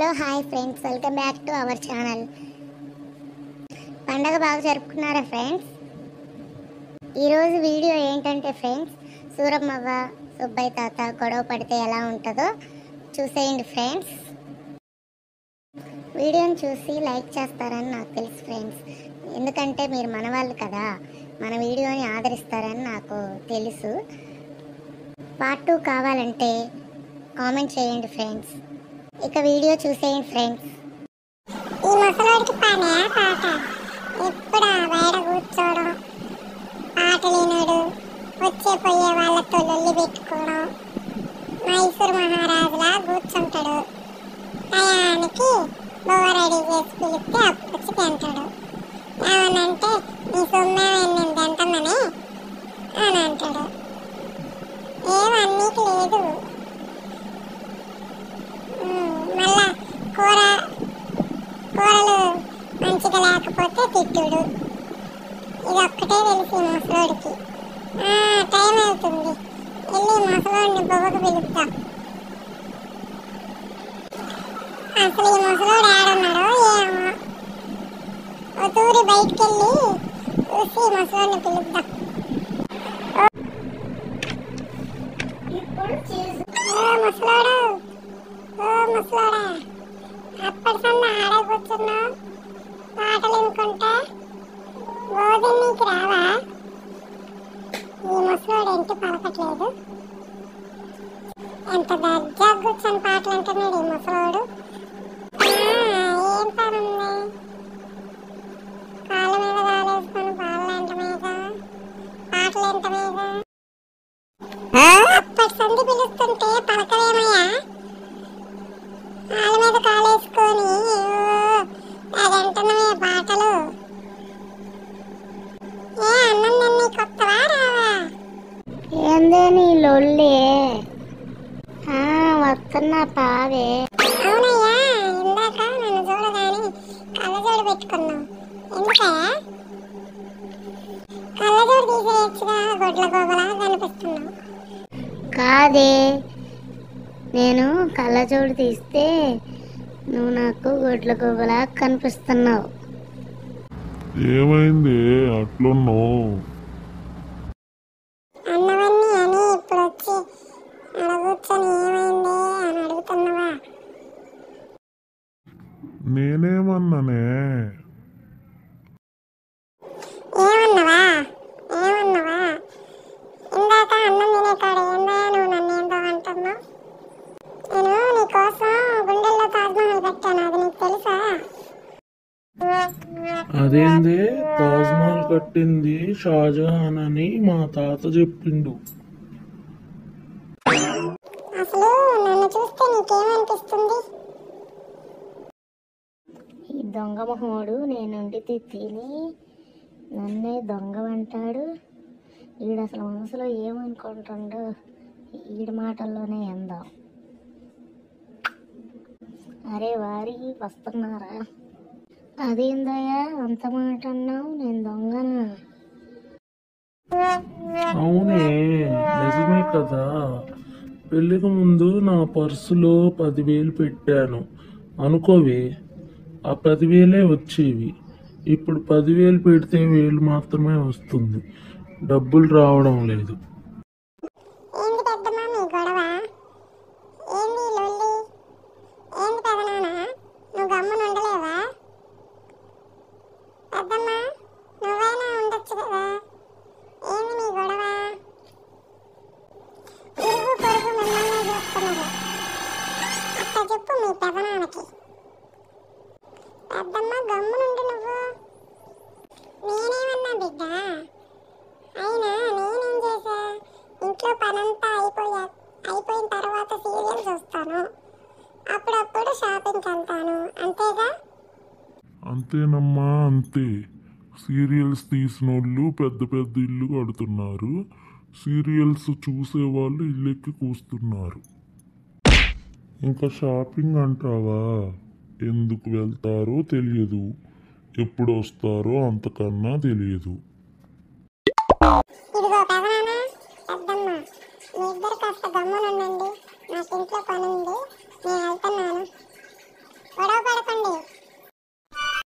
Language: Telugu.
Hello hi friends, welcome back to our channel. పండగ బాగా జరుపుకున్నారా ఫ్రెండ్స్? ఈరోజు వీడియో ఏంటంటే ఫ్రెండ్స్, సూరమ్మవ్వ సుబ్బయ్య తాత గొడవ పడితే ఎలా ఉంటుందో చూసేయండి ఫ్రెండ్స్. వీడియోని చూసి లైక్ చేస్తారని నాకు తెలుసు ఫ్రెండ్స్, ఎందుకంటే మీరు మనవాళ్ళు కదా, మన వీడియోని ఆదరిస్తారని నాకు తెలుసు. పార్ట్ 2 కావాలంటే కామెంట్ చేయండి ఫ్రెండ్స్. ఇక వీడియో చూసేయండి ఫ్రెండ్స్. ఈ ముసలోడికి పనే పాట, ఎప్పుడు బయట కూర్చోవడం, పాటలు వినడు, వచ్చే పోయే వాళ్ళతో లొల్లి పెట్టుకోవడం, మైసూర్ మహారాజులా కూర్చుంటాడు. టయానికి బొవ్వ రెడీ చేసి పిలిస్తే అప్పుడు వచ్చి తింటాడు. ఏమనంటే నీ సొమ్మేమైంది తింటామని అని అంటాడు. ఏమన్నీకి లేదు. మళ్ళా కూరలు మంచిగా లేకపోతే తిట్టుడు. ఇది ఒక్కటే తెలిసి ముసలోడికి. టైం అవుతుంది, వెళ్ళి ముసలోడిని బొవ్వకు పిలుద్దాం. అసలు ఈ ముసలోడు ఏడున్నాడో ఏమో. ఓ తూరి బయటికి వెళ్ళి చూసి ముసలోడిని పిలుద్దాం. ముసలోడు, ముసలోడా, అప్పటి సన్న ఆడ కూర్చున్నావు, పాటలు వినుకుంటా, భోజనం నీకు రావా? ఈ ముసలోడు ఏంటి పలకట్లేదు? ఎంత దర్జా కూర్చొని పాటలు అంటున్నాడు ఈ ముసలోడు. ఏం పనుంది? కాళ్ళ మీద కాలేసుకొని పాటలు ఎంటమేగా, పాటలు ఎంటమేగా. అప్పటి సంధి పిలుస్తుంటే పలకవేమయ్యా? కాళ్ళ మీద కాలేసుకొని అదంటున్నవే పాటలు. ఏ అన్నం నన్ను కొత్తవా రావా? ఏందే నీ లొల్లి? వస్తున్నా పావే. అవునయ్యా, ఇందాక నన్ను చూడగానే కళ్ళజోడు పెట్టుకున్నావు, ఎందుకయ్యా? కళ్ళజోడు తీసేయచ్చుగా, గొడ్ల గోగలా కనిపిస్తున్నావు. కాదే, నేను కళ్ళజోడు తీస్తే నువ్వు నాకు గొడ్ల గువ్వలా కనిపిస్తున్నావు. ఏమైంది అట్లున్నావు? అన్నవన్నీ అని ఇప్పుడు వచ్చి అలా కూర్చొని ఏమైంది అని అడుగుతున్నావా? నేనేమన్నానే? ఏమన్నావా? ఇందాక అన్నం తినే కాడ ఏందా నువ్వు నన్ను ఏందో అంటున్నావు? నేను నీకోసం గుండెల్లో తాజ్మహల్ పెట్టాను, అది నీకు తెలుసా? అదేంది, తాజ్మహల్ కట్టింది షాజహాన్ అని మా తాత చెప్పిండు. అసలు నన్ను చూస్తే నీకేమనిపిస్తుంది? ఈ దొంగ మొహోడు నేనుండి తిని నన్నే దొంగ అంటాడు. ఈడు అసలు మనసులో ఏమనుకుంటాడో ఈడి మాటల్లోనే ఎందాం. అరే వారి వస్తున్నారా? అదేందయ్యా అంత మాట అన్నావు? నేను దొంగనా? అవునే, నిజమే కదా. పెళ్ళికి ముందు నా పర్సులో 10,000 పెట్టాను అనుకోవే, ఆ 10,000 వచ్చేవి. ఇప్పుడు 10,000 పెడితే 1,000 మాత్రమే వస్తుంది, డబ్బులు రావడం లేదు. ఏంది పెద్దమ్మ మీ గొడవ? ఏంది లొల్లి? ఏంది పెదనాన్న, నువ్వు గమ్మున ఉండలేవా? పెద్దమ్మ, నువ్వైనా ఉండొచ్చు కదా, ఏంది మీ గొడవ? ఇరుగు పొరుగు మిమ్మల్ని చూస్తున్నారు, అట్లా చెప్పు మీ పెదనాన్నకి. పెద్దమ్మ గమ్మునుండు నువ్వు. నేనేమన్నా బిడ్డ? అయినా నేనేం చేశా? ఇంట్లో పనంతా అయిపోయిన తర్వాత సీరియల్ చూస్తాను, అప్పుడప్పుడు షాపింగ్కి వెళ్తాను, అంతేగా? అంతేనమ్మా, అంతే. సీరియల్స్ తీసినోళ్ళు పెద్ద పెద్ద ఇల్లు కడుతున్నారు, సీరియల్స్ చూసేవాళ్ళు ఇల్లెక్కి కూస్తున్నారు. ఇంకా షాపింగ్ అంటావా? ఎందుకు వెళ్తారో తెలియదు, ఎప్పుడు వస్తారో అంతకన్నా తెలియదు.